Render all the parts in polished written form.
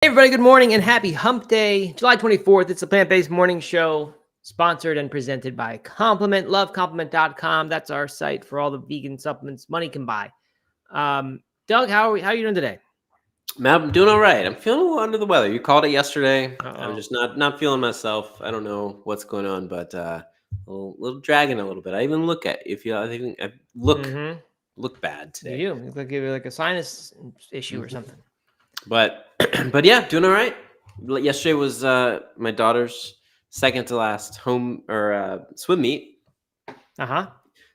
Hey everybody, good morning and happy hump day. July 24th, it's the plant-based morning show sponsored and presented by Compliment, lovecompliment.com. That's our site for all the vegan supplements money can buy. Doug, how are you doing today? Matt, I'm doing all right. I'm feeling a little under the weather. You called it yesterday. I'm Uh-oh. just not feeling myself. I don't know what's going on, but a little dragging a little bit. I even look at if you. I think I Mm-hmm. look bad You today. do. You look like you have like a sinus issue or Mhm. something. But but yeah, doing all right. Yesterday was my daughter's second to last home or swim meet. Uh-huh.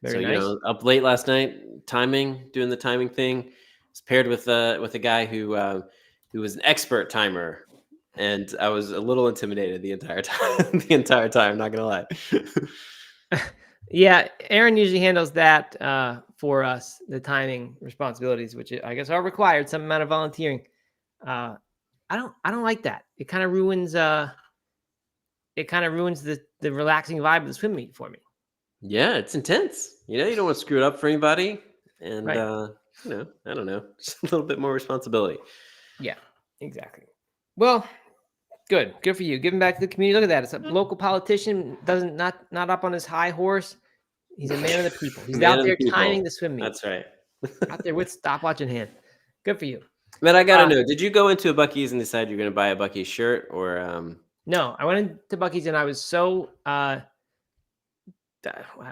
So Very nice. up late last night, doing the timing thing. Was paired with a guy who was an expert timer, and I was a little intimidated the entire time. The entire time, not gonna lie. Yeah, Aaron usually handles that for us, the timing responsibilities, which I guess are required, some amount of volunteering. Uh, I don't like that. It kind of ruins the relaxing vibe of the swim meet for me. Yeah, it's intense. You don't want to screw it up for anybody, and Right. I don't know, just a little bit more responsibility. Yeah, exactly. Well, good for you. Giving back to the community. Look at that. It's a local politician, doesn't not up on his high horse. He's a man of the people. He's Man out of the there timing people. the swim meet. That's right. Out there with stopwatch in hand. Good for you. Man, I gotta Uh, know. Did you go into a Bucky's and decide you're gonna buy a Bucky's shirt, or no, I went into Bucky's and I was so I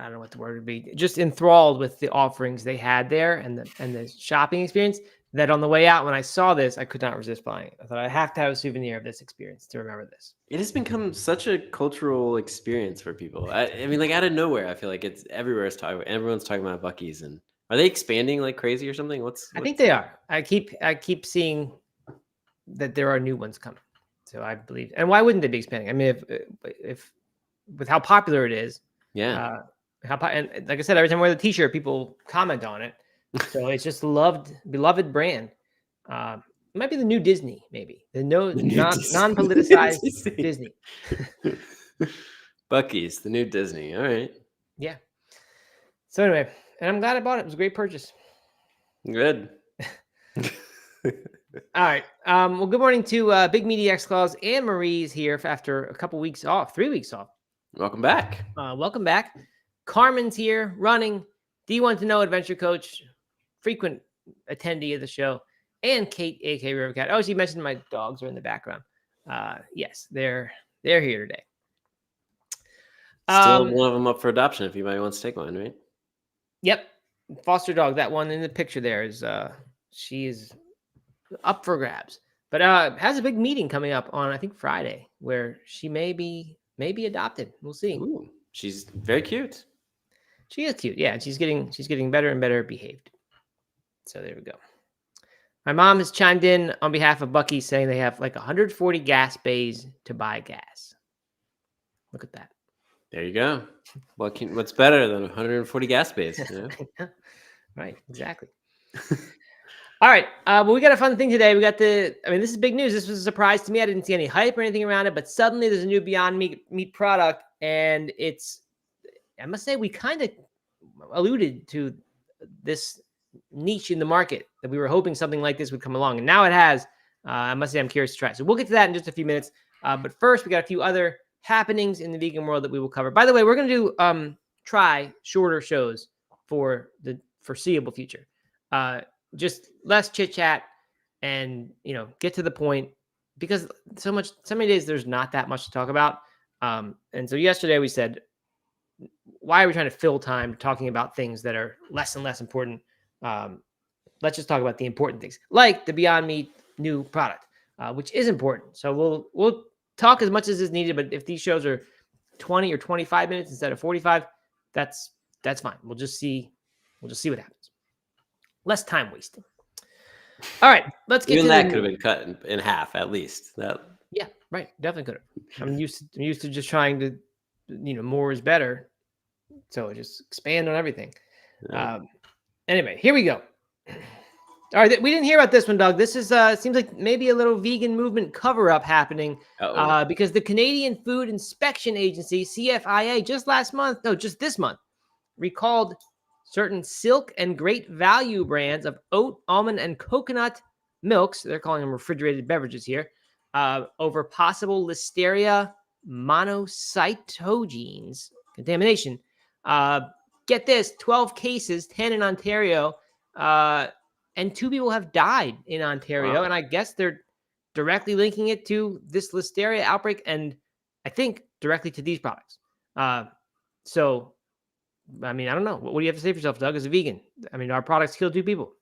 don't know what the word would be, just enthralled with the offerings they had there and the shopping experience that on the way out when I saw this, I could not resist buying it. I thought I have to have a souvenir of this experience to remember this. it has become such a cultural experience for people. I mean, like out of nowhere, I feel like it's everywhere. Everyone's talking about Bucky's, and are they expanding like crazy or something? I think What's they are. I keep seeing that there are new ones coming. So I believe, and why wouldn't they be expanding? I mean, if with how popular it is, Yeah. uh, and like I said, every time I wear the T-shirt, people comment on it. So it's just beloved brand. It might be the new Disney, maybe the no The new non-politicized Disney. Disney. Bucky's, the new Disney. All right, Yeah. So anyway, and I'm glad I bought it. It was a great purchase. good. All right. Well, good morning to Big Media X Claus and Marie's here after a couple weeks off, 3 weeks off. Welcome back. Welcome back. Carmen's here running. D1 to Know Adventure Coach, frequent attendee of the show, and Kate, aka Rivercat. Oh, she mentioned my dogs are in the background. Yes, they're here today. Still one of them up for adoption if anybody wants to take one, right? Yep, foster dog. That one in the picture there is she is up for grabs, but has a big meeting coming up on I think Friday where she may be adopted. We'll see. Ooh, she's very cute. She is cute, yeah, and she's getting better and better behaved. So there we go. My mom has chimed in on behalf of Bucky saying they have like 140 gas bays to buy gas. Look at that. There you go. What's better than 140 gas bays? You know? Right, exactly. All right. Well, we got a fun thing today. This is big news. This was a surprise to me. I didn't see any hype or anything around it, but suddenly there's a new Beyond Meat product, and I must say, we kind of alluded to this niche in the market that we were hoping something like this would come along, and now it has. I must say, I'm curious to try. So we'll get to that in just a few minutes. But first, we got a few other happenings in the vegan world that we will cover. By the way, we're going to do try shorter shows for the foreseeable future. Just less chit chat and get to the point, because so many days there's not that much to talk about. And so yesterday we said, why are we trying to fill time talking about things that are less and less important? Let's just talk about the important things, like the Beyond Meat new product, which is important. So we'll talk as much as is needed, but if these shows are 20 or 25 minutes instead of 45, that's fine. We'll just see what happens. Less time wasting. All right, let's get Even to that could have been cut in half at least. Yeah, right. Definitely could have. I'm used to just trying to, more is better. So just expand on everything. Yeah. Anyway, here we go. All right, we didn't hear about this one, Doug. This is seems like maybe a little vegan movement cover-up happening because the Canadian Food Inspection Agency, CFIA, just this month, recalled certain Silk and Great Value brands of oat, almond, and coconut milks. They're calling them refrigerated beverages here. over possible Listeria monocytogenes contamination. Get this: 12 cases, 10 in Ontario, and 2 people have died in Ontario. Wow. And I guess they're directly linking it to this Listeria outbreak, and I think directly to these products. So, I mean, I don't know. What do you have to say for yourself, Doug, as a vegan? I mean, our products kill 2 people.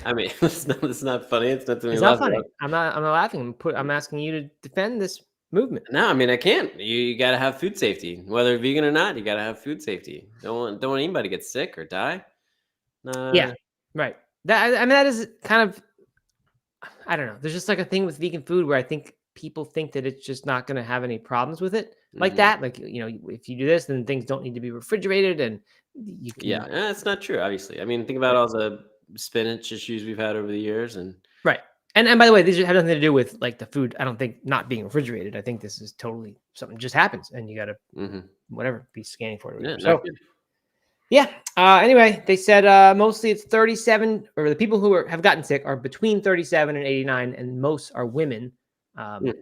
I mean, it's not funny. It's not something It's to not laugh funny. about. I'm not laughing. I'm asking you to defend this movement. No, I mean I can't. You got to have food safety, whether vegan or not. You got to have food safety. Don't want anybody to get sick or die. Yeah, right. That I mean, that is kind of, I don't know. There's just like a thing with vegan food where I think people think that it's just not going to have any problems with it, like mhm. that. Like, if you do this, then things don't need to be refrigerated, and you Yeah, can. it's not true. Obviously, I mean, think about all the spinach issues we've had over the years, and Right. And by the way, these have nothing to do with like the food. I don't think not being refrigerated. I think this is totally something just happens, and you got to mhm. whatever be scanning for it. Or Yeah, whatever. not So good. yeah. Anyway, they said mostly it's 37, or the people who have gotten sick are between 37 and 89, and most are women. Mm.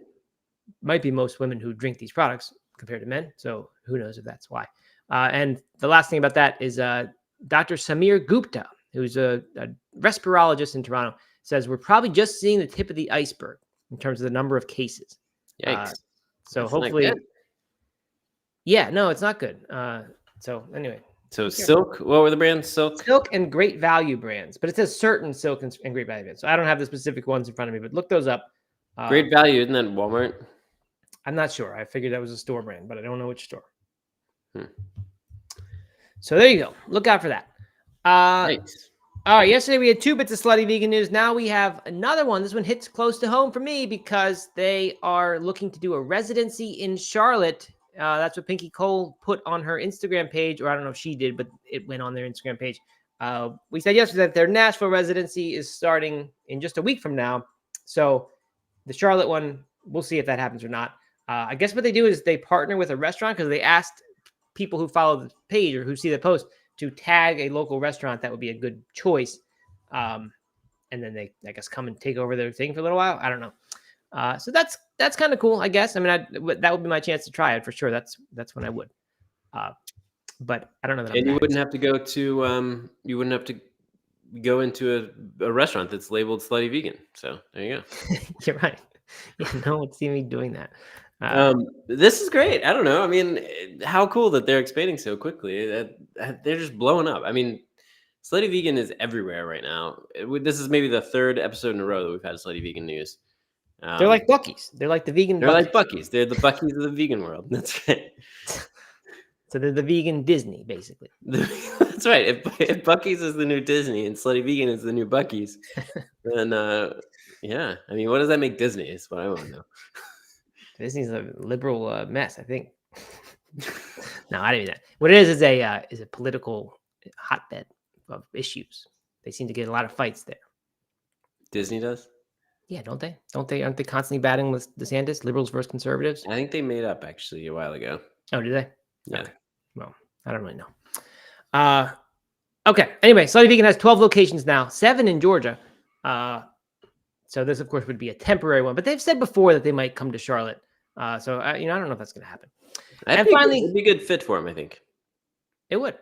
Might be most women who drink these products compared to men. So who knows if that's why. And the last thing about that is Dr. Samir Gupta, who's a respirologist in Toronto, says we're probably just seeing the tip of the iceberg in terms of the number of cases. Yikes! So That's not hopefully, good. yeah, no, it's not good. So anyway, So be careful. Silk, what were the brands? Silk. Silk and Great Value brands, but it says certain Silk and Great Value brands. So I don't have the specific ones in front of me, but look those up. Great value, isn't that Walmart? I'm not sure. I figured that was a store brand, but I don't know which store. Hmm. So there you go. Look out for that. Nice. All right. Yesterday we had 2 bits of slutty vegan news. Now we have another one. This one hits close to home for me because they are looking to do a residency in Charlotte. That's what Pinky Cole put on her Instagram page, or I don't know if she did, but it went on their Instagram page. We said yesterday that their Nashville residency is starting in just a week from now. So the Charlotte one, we'll see if that happens or not. I guess what they do is they partner with a restaurant because they asked people who follow the page or who see the post to tag a local restaurant that would be a good choice. And then they, I guess, come and take over their thing for a little while. I don't know. So that's kind of cool, I guess. I mean, that would be my chance to try it for sure. That's when I would. But I don't know that I'm And you that wouldn't have to go to you wouldn't have to go into a restaurant that's labeled slutty vegan. So there you go. You're right. No one see me doing that. This is great. I don't know. I mean, how cool that they're expanding so quickly. They're just blowing up. I mean, slutty vegan is everywhere right now. This is maybe the 3rd episode in a row that we've had slutty vegan news. They're like Buc-ee's. They're like the vegan They're Buc-ee's. like Buc-ee's. They're the Buc-ee's of the vegan world. That's right. So they're the vegan Disney, basically. That's right. If Buc-ee's is the new Disney and slutty vegan is the new Buc-ee's, then yeah. I mean, what does that make Disney? Is what I want to know. Disney's a liberal mess, I think. No, I didn't mean that. What it is a political hotbed of issues. They seem to get a lot of fights there. Disney does? Yeah, don't they? Aren't they constantly batting with DeSantis, liberals versus conservatives? I think they made up actually a while ago. Oh, did they? Yeah. Okay. Well, I don't really know. Okay. Anyway, Slutty Vegan has 12 locations now, 7 in Georgia. So this, of course, would be a temporary one, but they've said before that they might come to Charlotte. So I don't know if that's going to happen. And finally, it'd be a good fit for him, I think. It would.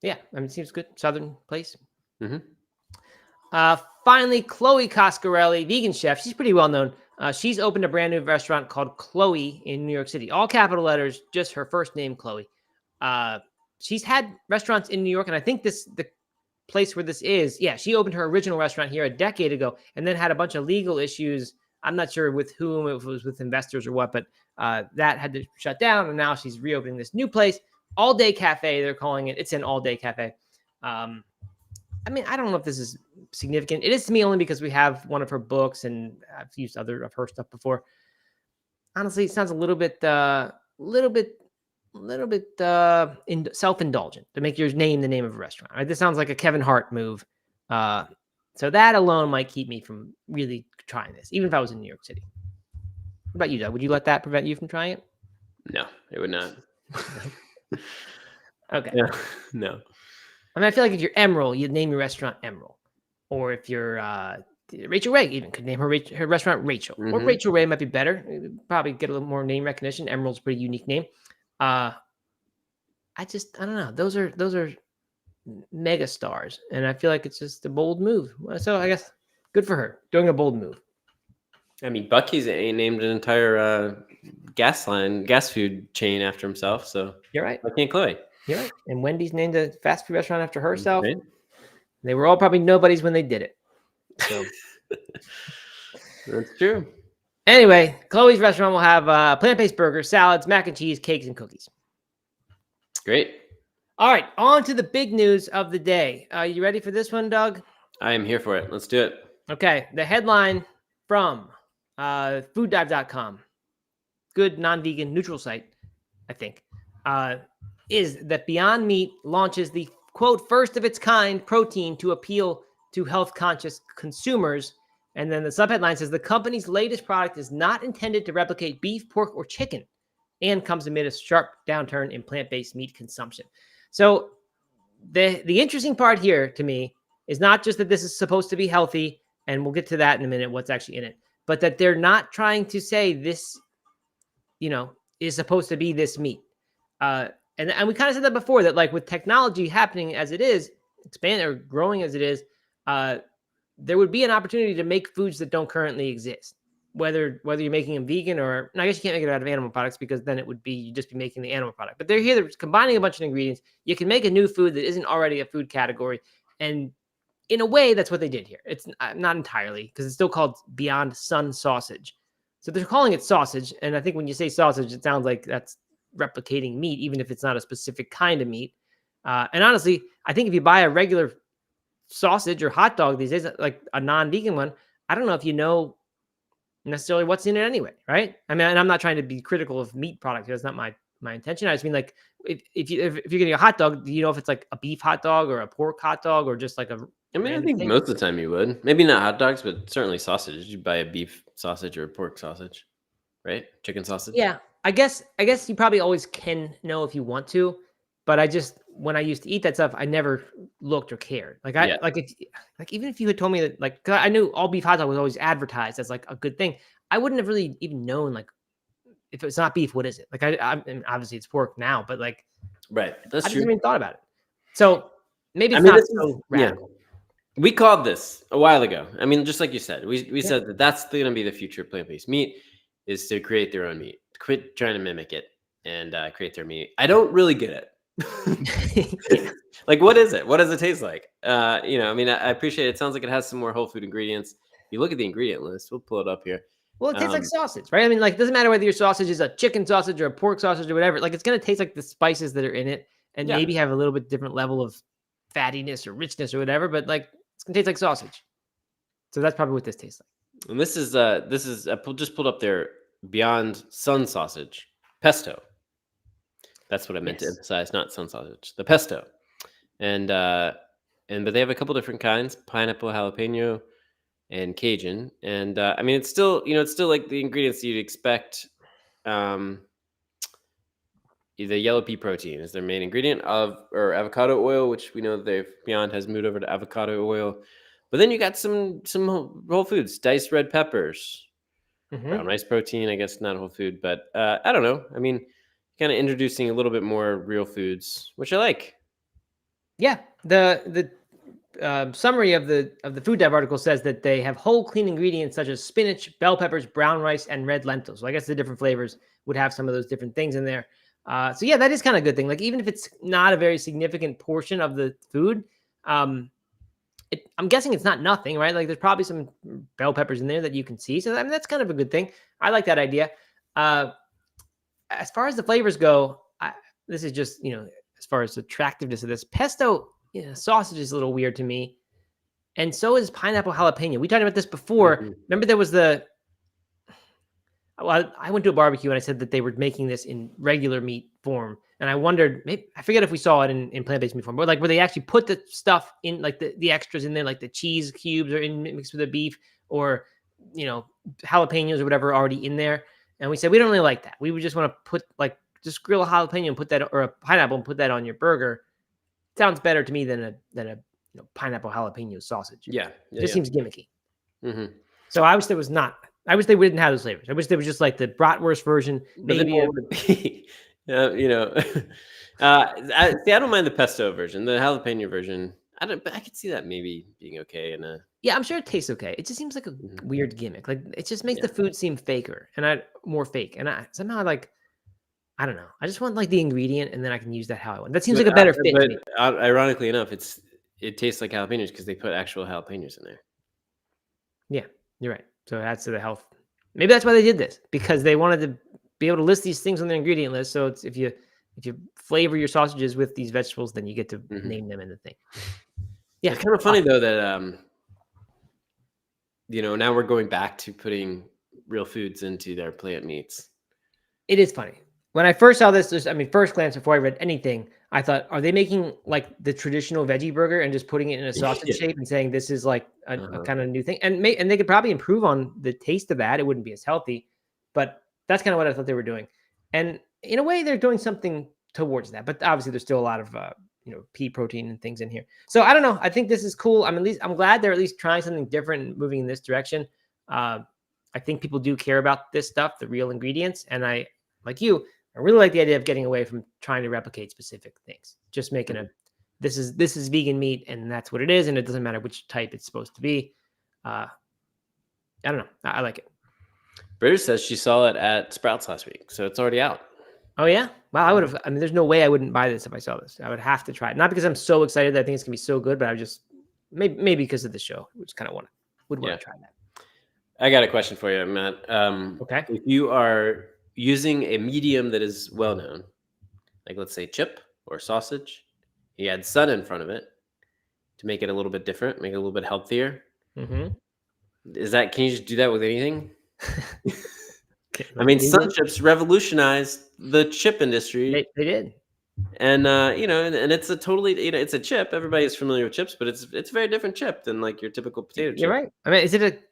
Yeah. I mean, it seems good. Southern place. Mm-hmm. Finally, Chloe Coscarelli, vegan chef. She's pretty well known. She's opened a brand new restaurant called Chloe in New York City. All capital letters, just her first name, Chloe. She's had restaurants in New York, and I think the place where this is, yeah, she opened her original restaurant here a decade ago and then had a bunch of legal issues. I'm not sure with whom, if it was with investors or what, but that had to shut down, and now she's reopening this new place, all day cafe, they're calling it. It's an all day cafe. I mean, I don't know if this is significant. It is to me only because we have one of her books and I've used other of her stuff before. Honestly, it sounds a little bit self-indulgent to make your name the name of a restaurant. Right? This sounds like a Kevin Hart move. So that alone might keep me from really trying this, even if I was in New York City. What about you, Doug? Would you let that prevent you from trying it? No, it would not. Okay. Yeah, no. I mean, I feel like if you're Emerald, you'd name your restaurant Emerald. Or if you're Rachel Ray even could name her restaurant Rachel, or Mhm. Rachel Ray might be better. Probably get a little more name recognition. Emerald's a pretty unique name. I don't know. Those are mega stars, and I feel like it's just a bold move. So I guess good for her doing a bold move. I mean, Bucky's named an entire gas food chain after himself. So You're right. why can't Chloe? You're right. And Wendy's named a fast food restaurant after herself. Right? They were all probably nobodies when they did it. So That's true. anyway, Chloe's restaurant will have plant-based burgers, salads, mac and cheese, cakes, and cookies. Great. All right, on to the big news of the day. You ready for this one, Doug? I am here for it. Let's do it. Okay, the headline from fooddive.com, good non-vegan neutral site, I think, is that Beyond Meat launches the, quote, first of its kind protein to appeal to health-conscious consumers. And then the subheadline says the company's latest product is not intended to replicate beef, pork, or chicken and comes amid a sharp downturn in plant-based meat consumption. So the interesting part here to me is not just that this is supposed to be healthy, and we'll get to that in a minute, what's actually in it, but that they're not trying to say this, is supposed to be this meat. And we kind of said that before, that like with technology happening as it is, expand or growing as it is, there would be an opportunity to make foods that don't currently exist. Whether you're making them vegan or, I guess you can't make it out of animal products because then it would be, you'd just be making the animal product. But they're combining a bunch of ingredients. You can make a new food that isn't already a food category. And in a way, that's what they did here. It's not entirely, because it's still called Beyond Sun Sausage. So they're calling it sausage. And I think when you say sausage, it sounds like that's replicating meat, even if it's not a specific kind of meat. And honestly, I think if you buy a regular sausage or hot dog these days, like a non-vegan one, I don't know if you know necessarily what's in it anyway, right? I mean, and I'm not trying to be critical of meat products. That's not my intention. I just mean, like, if you're getting a hot dog, do you know if it's like a beef hot dog or a pork hot dog or just like a I mean, I random think thing? most of the time you would. Maybe not hot dogs, but certainly sausages. You buy a beef sausage or a pork sausage, right? Chicken sausage. Yeah, I guess you probably always can know if you want to, but when I used to eat that stuff, I never looked or cared. Like Yeah. even if you had told me that, like, 'cause I knew all beef hot dog was always advertised as like a good thing, I wouldn't have really even known, like, if it's not beef, what is it? Like I mean, obviously it's pork now, but like Right. That's I true. just even thought about it. So maybe I it's mean, not this is so radical. We called this a while ago. I mean, just like you said, we Yeah. said that that's going to be the future of plant-based meat, is to create their own meat, quit trying to mimic it, and create their meat. I don't really get it. Yeah. Like, what is it? What does it taste like? I mean, I appreciate it. It sounds like it has some more whole food ingredients. If you look at the ingredient list, we'll pull it up here. Well, it tastes like sausage, right? I mean, like, it doesn't matter whether your sausage is a chicken sausage or a pork sausage or whatever. Like, it's going to taste like the spices that are in it and Yeah. maybe have a little bit different level of fattiness or richness or whatever, but like, it's going to taste like sausage. So that's probably what this tastes like. And this is I just pulled up their Beyond Sun Sausage pesto. That's what I meant to Yes. emphasize, not sun sausage. The pesto, but they have a couple different kinds: pineapple, jalapeno, and Cajun. And I mean, it's still like the ingredients you'd expect. The yellow pea protein is their main ingredient or avocado oil, which we know that Beyond has moved over to avocado oil. But then you got some whole foods, diced red peppers, brown rice protein. I guess not a whole food, but I don't know. I mean, kind of introducing a little bit more real foods, which I like. Yeah. The summary of the food dev article says that they have whole clean ingredients such as spinach, bell peppers, brown rice, and red lentils. So I guess the different flavors would have some of those different things in there. So yeah, that is kind of a good thing. Like, even if it's not a very significant portion of the food, I'm guessing it's not nothing, right? Like, there's probably some bell peppers in there that you can see. So I mean, that's kind of a good thing. I like that idea. As far as the flavors go, this is just, as far as the attractiveness of this pesto, sausage is a little weird to me. And so is pineapple jalapeno. We talked about this before. Mhm. Remember there was I went to a barbecue and I said that they were making this in regular meat form. And I wondered, maybe, I forget if we saw it in plant-based meat form, but like where they actually put the stuff in, like the extras in there, like the cheese cubes are mixed with the beef, or, jalapenos or whatever already in there. And we said, we don't really like that. We would just want to put, like, just grill a jalapeno and put that, or a pineapple and put that on your burger. Sounds better to me than a pineapple jalapeno sausage. Yeah, It just seems gimmicky. Mhm. So I wish there was not. I wish they wouldn't have those flavors. I wish there was just like the bratwurst version, But then maybe what a. would it be? You know, I don't mind the pesto version, the jalapeno version. I don't, but I could see that maybe being okay in a. Yeah, I'm sure it tastes okay. It just seems like a Mhm. weird gimmick. Like it just makes Yeah. the food seem faker and more fake. And I somehow like I don't know. I just want like the ingredient and then I can use that how I want. That seems like a better fit to me. Ironically enough, it tastes like jalapenos because they put actual jalapenos in there. Yeah, you're right. So that's the health. Maybe that's why they did this because they wanted to be able to list these things on their ingredient list. So it's if you flavor your sausages with these vegetables, then you get to Mhm. name them in the thing. Yeah, It's kind of funny though that now we're going back to putting real foods into their plant meats. it is funny. When I first saw this, first glance before I read anything, I thought, are they making like the traditional veggie burger and just putting it in a sausage Yeah. shape and saying this is like a Uh-huh. kind of new thing? And they could probably improve on the taste of that. It wouldn't be as healthy, but that's kind of what I thought they were doing. And in a way, they're doing something towards that. But obviously, there's still a lot of pea protein and things in here. So I don't know. I think this is cool. I'm glad they're at least trying something different and moving in this direction. Uh, I think people do care about this stuff, the real ingredients, and like you, I really like the idea of getting away from trying to replicate specific things. Just making Mhm. this is vegan meat and that's what it is, and it doesn't matter which type it's supposed to be. I don't know. I like it. British says she saw it at Sprouts last week, so it's already out. Oh yeah. Well, I would Mhm. have. There's no way I wouldn't buy this if I saw this. I would have to try it. Not because I'm so excited that I think it's gonna be so good, but I just maybe because of the show, which kind of would want Yeah. to try that. I got a question for you, Matt. Okay. If you are using a medium that is well known, like let's say chip or sausage, you add sun in front of it to make it a little bit different, make it a little bit healthier. Mm-hmm. Can you just do that with anything? Okay, I like mean, Sun medium. Chips revolutionized the chip industry, They did. and and it's a totally, it's a chip. Everybody's familiar with chips, but it's a very different chip than like your typical potato You're chip. right.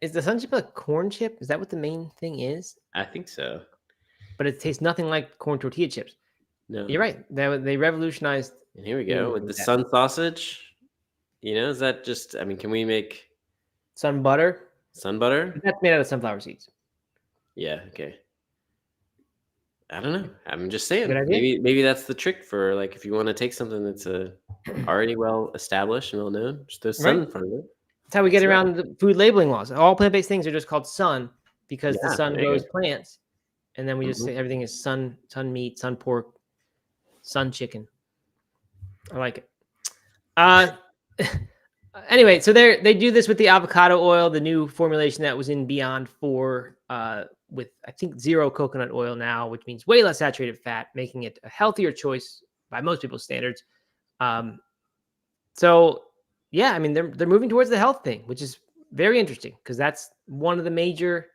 Is the sun chip a corn chip? Is that what the main thing is? I think so. But it tastes nothing like corn tortilla chips. No, You're right. They revolutionized and here we the go with industry the with that. Sun sausage. Is that just? I mean, can we make Sun butter. Sun butter? That's made out of sunflower seeds. Yeah. Okay. I don't know. I'm just Good saying. idea. Maybe that's the trick for like if you want to take something that's already well established and well known, just throw sun Right. in front of it. That's how we get See what around the food labeling laws. All plant-based things are just called sun because the Yeah. sun There you grows go. plants, and then we just Mhm. say everything is sun meat, sun pork, sun chicken. I like it. Uh, anyway, so they do this with the avocado oil, the new formulation that was in Beyond 4, with I think zero coconut oil now, which means way less saturated fat, making it a healthier choice by most people's standards. Um, so yeah, they're moving towards the health thing, which is very interesting because that's one of the major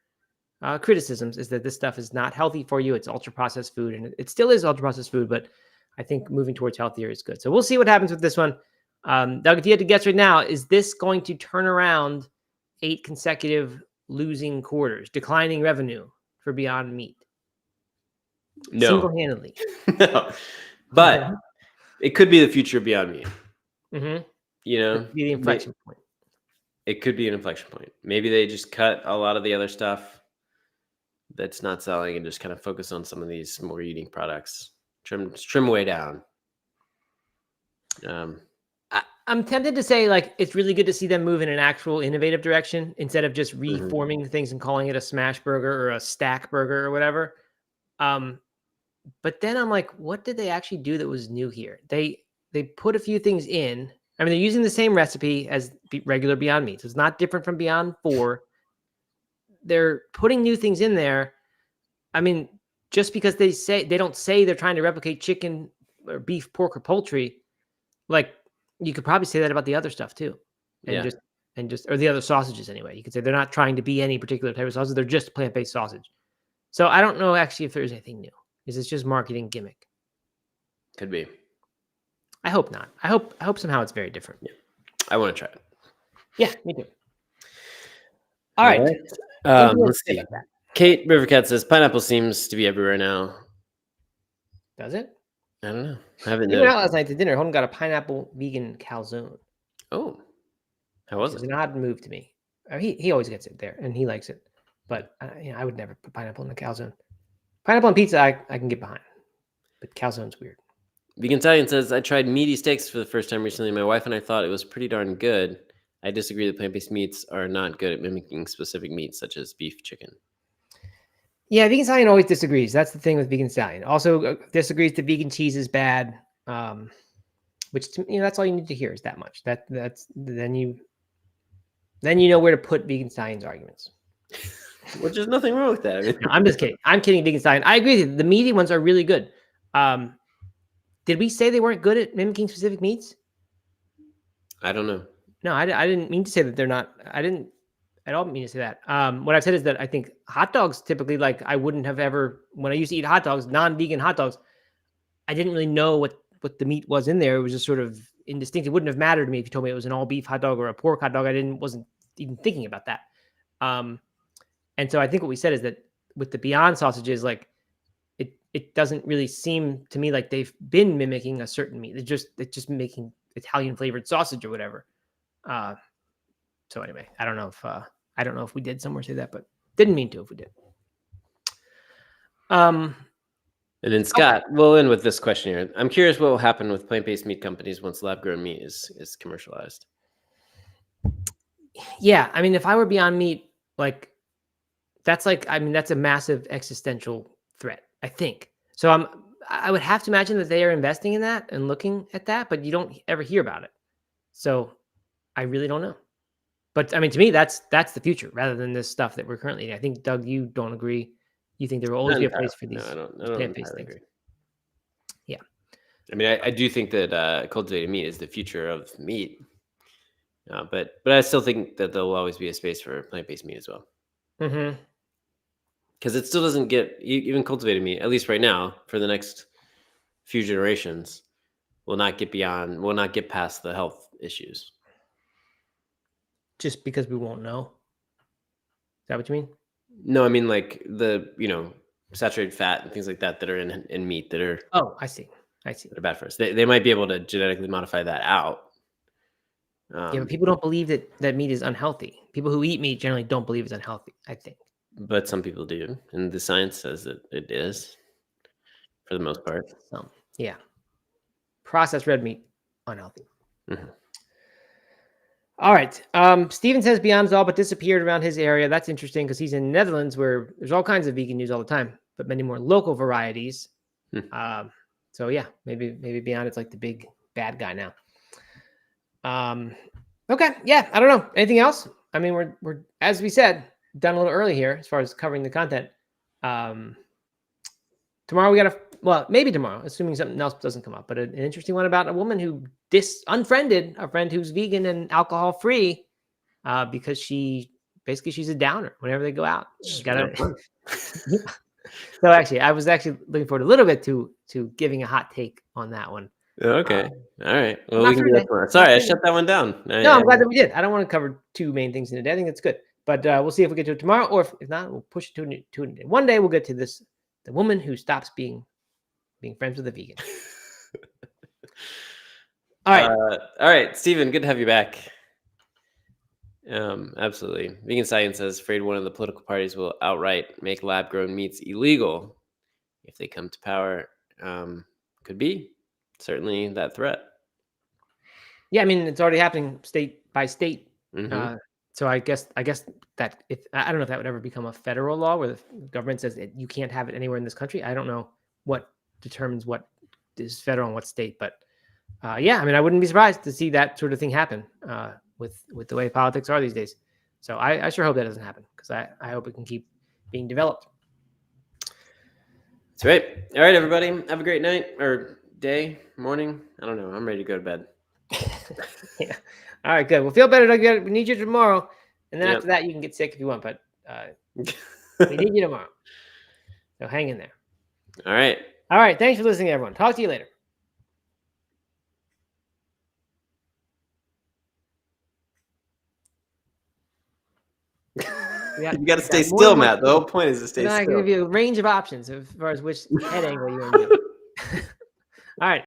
criticisms is that this stuff is not healthy for you. It's ultra processed food, and it still is ultra processed food, but I think moving towards healthier is good. So we'll see what happens with this one. Doug, if you had to guess right now, is this going to turn around 8 consecutive losing quarters, declining revenue for Beyond Meat No. single handedly? No. But it could be the future of Beyond Meat. Mm-hmm. You This know, could be the inflection point. it could be an inflection point. Maybe they just cut a lot of the other stuff that's not selling and just kind of focus on some of these more unique products. Trim way down. Um, I'm tempted to say like it's really good to see them move in an actual innovative direction instead of just mhm. reforming things and calling it a smash burger or a stack burger or whatever. Um, but then I'm like, what did they actually do that was new here? They put a few things in. They're using the same recipe as regular Beyond Meat, so it's not different from Beyond 4. They're putting new things in there. I mean, just because they don't say they're trying to replicate chicken or beef, pork, or poultry, like you could probably say that about the other stuff too, and Yeah, just or the other sausages anyway. You could say they're not trying to be any particular type of sausage; they're just plant-based sausage. So I don't know actually if there's anything new. Is this just marketing gimmick? could be. I hope not. I hope somehow it's very different. Yeah, I want to try it. Yeah, me too. All All right. right. What do you have to Let's say see. about that? Kate Rivercat says pineapple seems to be everywhere now. Does it? I don't know. I haven't We went noticed. out last night to dinner. Holden got a pineapple vegan calzone, Oh, how which was is it? an odd move to me. He always gets it there, and he likes it. But I would never put pineapple in the calzone. Pineapple on pizza, I can get behind, but calzone's weird. Vegan Italian says, I tried meaty steaks for the first time recently. My wife and I thought it was pretty darn good. I disagree that plant-based meats are not good at mimicking specific meats such as beef, chicken. Yeah, Vegan Italian always disagrees. That's the thing with Vegan Italian. Also disagrees that vegan cheese is bad, which that's all you need to hear is that much. Then you know where to put Vegan Italian's arguments. Well, there's nothing wrong with that. I mean, No, I'm just kidding. I'm kidding, Vegan Italian. I agree with you. The meaty ones are really good. Did we say they weren't good at mimicking specific meats? I don't know. No, I didn't mean to say that they're not. I didn't at all mean to say that. What I've said is that I think hot dogs typically, like I wouldn't have ever, when I used to eat hot dogs, non-vegan hot dogs, I didn't really know what the meat was in there. It was just sort of indistinct. It wouldn't have mattered to me if you told me it was an all beef hot dog or a pork hot dog. Wasn't even thinking about that. And so I think what we said is that with the Beyond sausages, like it doesn't really seem to me like they've been mimicking a certain meat. It's just making Italian flavored sausage or whatever. So anyway, I don't know if we did somewhere say that, but didn't mean to if we did. And then Scott, we'll end with this question here. I'm curious what will happen with plant-based meat companies once lab-grown meat is commercialized. Yeah, I mean, if I were Beyond Meat, that's a massive existential threat, I think. So I would have to imagine that they are investing in that and looking at that, but you don't ever hear about it. So I really don't know. But I mean, to me, that's the future rather than this stuff that we're currently eating. I think, Doug, you don't agree. You think there will always be a place for these plant-based things. Agree. Yeah. I mean, I do think that cultivated meat is the future of meat. But I still think that there will always be a space for plant-based meat as well. Mm-hmm. Because it still doesn't get, even cultivated meat, at least right now, for the next few generations, will not get past the health issues. Just because we won't know? Is that what you mean? No, I mean like the, saturated fat and things like that are in meat that are... Oh, I see. That are bad for us. They might be able to genetically modify that out. Yeah, but people don't believe that meat is unhealthy. People who eat meat generally don't believe it's unhealthy, I think. But some people do. And the science says that it is, for the most part. So, yeah. Processed red meat, unhealthy. Mm-hmm. All right. Steven says Beyond's all but disappeared around his area. That's interesting because he's in the Netherlands where there's all kinds of vegan news all the time, but many more local varieties. So yeah, maybe Beyond it's like the big bad guy now. Okay. Yeah. I don't know. Anything else? I mean, we're as we said, done a little early here as far as covering the content. Tomorrow maybe tomorrow, assuming something else doesn't come up, but an interesting one about a woman who unfriended a friend who's vegan and alcohol free because she's a downer whenever they go out. So actually, I was looking forward a little bit to giving a hot take on that one. Okay. All right. Well, we can do that tomorrow. Sorry, I shut that one down. No, I'm glad that we did. I don't want to cover two main things in a day. I think it's good. But we'll see if we get to it tomorrow, or if not, we'll push it to a day. One day we'll get to this: the woman who stops being friends with a vegan. All right, Steven, good to have you back. Absolutely. Vegan Science says, afraid one of the political parties will outright make lab-grown meats illegal if they come to power. Could be. Certainly that threat. Yeah, I mean, it's already happening state by state. Mm-hmm. So I guess that I don't know if that would ever become a federal law where the government says that you can't have it anywhere in this country. I don't know what determines what is federal and what state, but yeah, I mean, I wouldn't be surprised to see that sort of thing happen with the way politics are these days. So I sure hope that doesn't happen because I hope it can keep being developed. That's right. All right, everybody. Have a great night or day, morning. I don't know. I'm ready to go to bed. Yeah. All right, good. Well, feel better, Doug. We need you tomorrow. And then after that, you can get sick if you want, but we need you tomorrow. So hang in there. All right. All right. Thanks for listening, everyone. Talk to you later. You got to stay still, Matt. The whole point is to stay still. I can give you a range of options as far as which head angle you want to do. All right.